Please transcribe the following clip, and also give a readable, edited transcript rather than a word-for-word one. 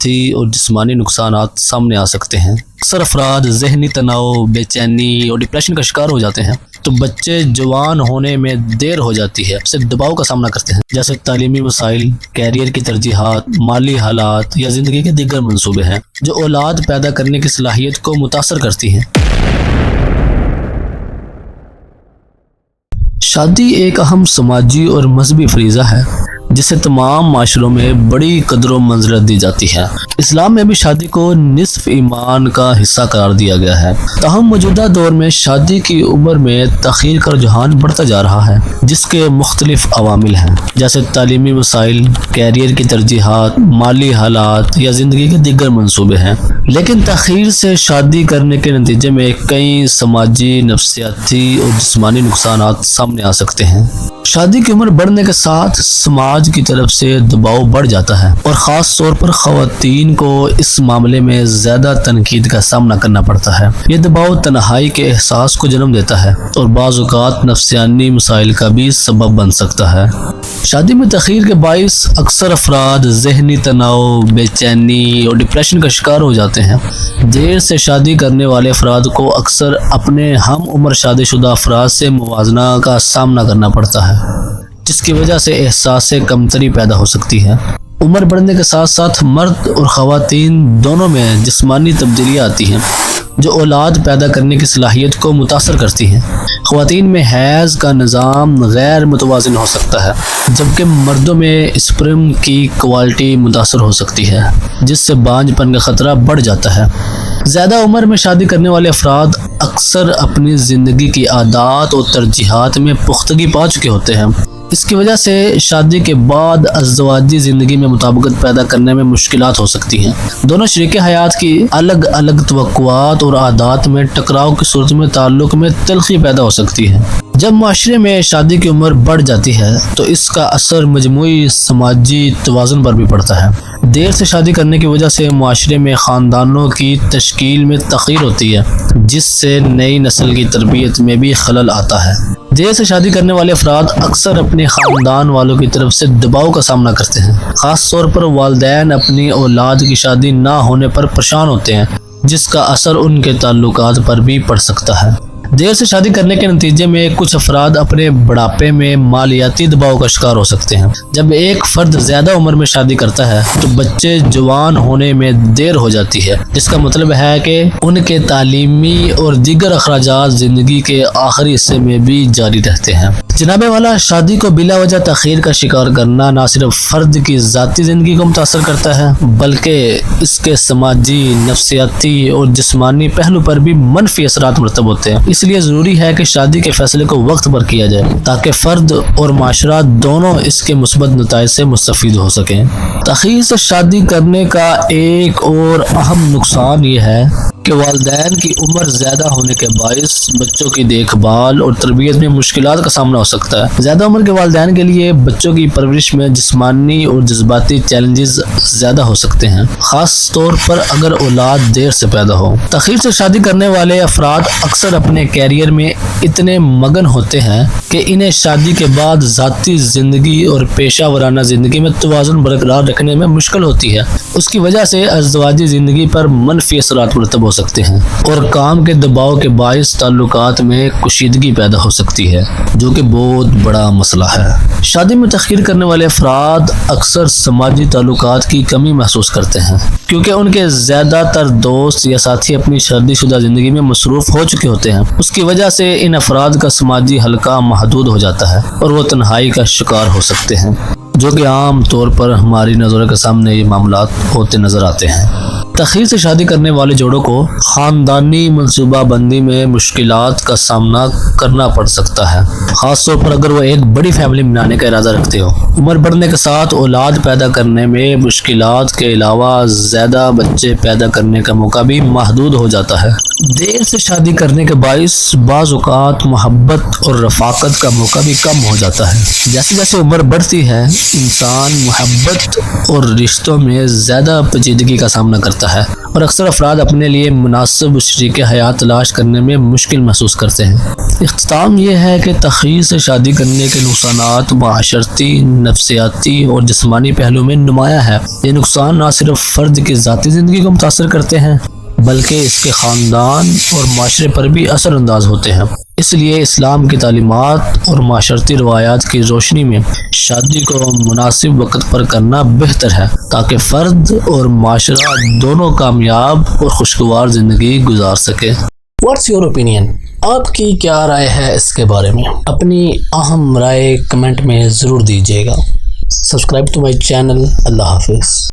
نفسیاتی اور جسمانی نقصانات سامنے آ سکتے ہیں۔ اکثر افراد ذہنی تناؤ، بے چینی اور ڈپریشن کا شکار ہو جاتے ہیں، تو بچے جوان ہونے میں دیر ہو جاتی ہے سے دباؤ کا سامنا کرتے ہیں، جیسے تعلیمی مسائل، کیریئر کی ترجیحات، مالی حالات یا زندگی کے دیگر منصوبے ہیں جو اولاد پیدا کرنے کی صلاحیت کو متاثر کرتی ہیں۔ شادی ایک اہم سماجی اور مذہبی فریضہ ہے جسے تمام معاشروں میں بڑی قدر و منزلت دی جاتی ہے۔ اسلام میں بھی شادی کو نصف ایمان کا حصہ قرار دیا گیا ہے۔ تاہم موجودہ دور میں شادی کی عمر میں تاخیر کا رجحان بڑھتا جا رہا ہے، جس کے مختلف عوامل ہیں، جیسے تعلیمی مسائل، کیریئر کی ترجیحات، مالی حالات یا زندگی کے دیگر منصوبے ہیں۔ لیکن تاخیر سے شادی کرنے کے نتیجے میں کئی سماجی، نفسیاتی اور جسمانی نقصانات سامنے آ سکتے ہیں۔ شادی کی عمر بڑھنے کے ساتھ سماج کی طرف سے دباؤ بڑھ جاتا ہے، اور خاص طور پر خواتین کو اس معاملے میں زیادہ تنقید کا سامنا کرنا پڑتا ہے۔ یہ دباؤ تنہائی کے احساس کو جنم دیتا ہے اور بعض اوقات نفسیانی مسائل کا بھی سبب بن سکتا ہے۔ شادی میں تاخیر کے باعث اکثر افراد ذہنی تناؤ، بے چینی اور ڈپریشن کا شکار ہو جاتے ہیں۔ دیر سے شادی کرنے والے افراد کو اکثر اپنے ہم عمر شادی شدہ افراد سے موازنہ کا سامنا کرنا پڑتا ہے، جس کی وجہ سے احساس کمتری پیدا ہو سکتی ہے۔ عمر بڑھنے کے ساتھ ساتھ مرد اور خواتین دونوں میں جسمانی تبدیلیاں آتی ہیں جو اولاد پیدا کرنے کی صلاحیت کو متاثر کرتی ہیں۔ خواتین میں حیض کا نظام غیر متوازن ہو سکتا ہے، جبکہ مردوں میں اسپرم کی کوالٹی متاثر ہو سکتی ہے، جس سے بانجھ پن کا خطرہ بڑھ جاتا ہے۔ زیادہ عمر میں شادی کرنے والے افراد اکثر اپنی زندگی کی عادات اور ترجیحات میں پختگی پا چکے ہوتے ہیں۔ اس کی وجہ سے شادی کے بعد ازدواجی زندگی میں مطابقت پیدا کرنے میں مشکلات ہو سکتی ہیں۔ دونوں شریک حیات کی الگ الگ توقعات اور عادات میں ٹکراؤ کی صورت میں تعلق میں تلخی پیدا ہو سکتی ہے۔ جب معاشرے میں شادی کی عمر بڑھ جاتی ہے تو اس کا اثر مجموعی سماجی توازن پر بھی پڑتا ہے۔ دیر سے شادی کرنے کی وجہ سے معاشرے میں خاندانوں کی تشکیل میں تاخیر ہوتی ہے، جس سے نئی نسل کی تربیت میں بھی خلل آتا ہے۔ دیر سے شادی کرنے والے افراد اکثر اپنے خاندان والوں کی طرف سے دباؤ کا سامنا کرتے ہیں۔ خاص طور پر والدین اپنی اولاد کی شادی نہ ہونے پر پریشان ہوتے ہیں، جس کا اثر ان کے تعلقات پر بھی پڑ سکتا ہے۔ دیر سے شادی کرنے کے نتیجے میں کچھ افراد اپنے بڑھاپے میں مالیاتی دباؤ کا شکار ہو سکتے ہیں۔ جب ایک فرد زیادہ عمر میں شادی کرتا ہے تو بچے جوان ہونے میں دیر ہو جاتی ہے، جس کا مطلب ہے کہ ان کے تعلیمی اور دیگر اخراجات زندگی کے آخری حصے میں بھی جاری رہتے ہیں۔ جناب والا، شادی کو بلا وجہ تاخیر کا شکار کرنا نہ صرف فرد کی ذاتی زندگی کو متاثر کرتا ہے، بلکہ اس کے سماجی، نفسیاتی اور جسمانی پہلو پر بھی منفی اثرات مرتب ہوتے ہیں۔ اس لیے ضروری ہے کہ شادی کے فیصلے کو وقت پر کیا جائے تاکہ فرد اور معاشرہ دونوں اس کے مثبت نتائج سے مستفید ہو سکیں۔ تاخیر سے شادی کرنے کا ایک اور اہم نقصان یہ ہے کہ والدین کی عمر زیادہ ہونے کے باعث بچوں کی دیکھ بھال اور تربیت میں مشکلات کا سامنا ہو سکتا ہے۔ زیادہ عمر کے والدین کے لیے بچوں کی پرورش میں جسمانی اور جذباتی چیلنجز زیادہ ہو سکتے ہیں، خاص طور پر اگر اولاد دیر سے پیدا ہو۔ تاخیر سے شادی کرنے والے افراد اکثر اپنے کیریئر میں اتنے مگن ہوتے ہیں کہ انہیں شادی کے بعد ذاتی زندگی اور پیشہ ورانہ زندگی میں توازن برقرار رکھنے میں مشکل ہوتی ہے۔ اس کی وجہ سے ازدواجی زندگی پر منفی اثرات مرتب ہو سکتے ہیں اور کام کے دباؤ کے باعث تعلقات میں کشیدگی پیدا ہو سکتی ہے، جو کہ بہت بڑا مسئلہ ہے۔ شادی میں تاخیر کرنے والے افراد اکثر سماجی تعلقات کی کمی محسوس کرتے ہیں، کیونکہ ان کے زیادہ تر دوست یا ساتھی اپنی شادی شدہ زندگی میں مصروف ہو چکے ہوتے ہیں۔ اس کی وجہ سے ان افراد کا سماجی حلقہ محدود ہو جاتا ہے اور وہ تنہائی کا شکار ہو سکتے ہیں، جو کہ عام طور پر ہماری نظروں کے سامنے یہ معاملات ہوتے نظر آتے ہیں۔ تاخیر سے شادی کرنے والے جوڑوں کو خاندانی منصوبہ بندی میں مشکلات کا سامنا کرنا پڑ سکتا ہے، خاص طور پر اگر وہ ایک بڑی فیملی بنانے کا ارادہ رکھتے ہو۔ عمر بڑھنے کے ساتھ اولاد پیدا کرنے میں مشکلات کے علاوہ زیادہ بچے پیدا کرنے کا موقع بھی محدود ہو جاتا ہے۔ دیر سے شادی کرنے کے باعث بعض اوقات محبت اور رفاقت کا موقع بھی کم ہو جاتا ہے۔ جیسے جیسے عمر بڑھتی ہے انسان محبت اور رشتوں میں زیادہ پیچیدگی کا سامنا کرتا ہے اور اکثر افراد اپنے لیے مناسب شریک حیات تلاش کرنے میں مشکل محسوس کرتے ہیں۔ اختتام یہ ہے کہ تخییر سے شادی کرنے کے نقصانات معاشرتی، نفسیاتی اور جسمانی پہلو میں نمایاں ہے۔ یہ نقصان نہ صرف فرد کی ذاتی زندگی کو متاثر کرتے ہیں بلکہ اس کے خاندان اور معاشرے پر بھی اثر انداز ہوتے ہیں۔ اس لیے اسلام کی تعلیمات اور معاشرتی روایات کی روشنی میں شادی کو مناسب وقت پر کرنا بہتر ہے تاکہ فرد اور معاشرہ دونوں کامیاب اور خوشگوار زندگی گزار سکے۔ What's your opinion? آپ کی کیا رائے ہے اس کے بارے میں؟ اپنی اہم رائے کمنٹ میں ضرور دیجیے گا۔ Subscribe to my channel. اللہ حافظ۔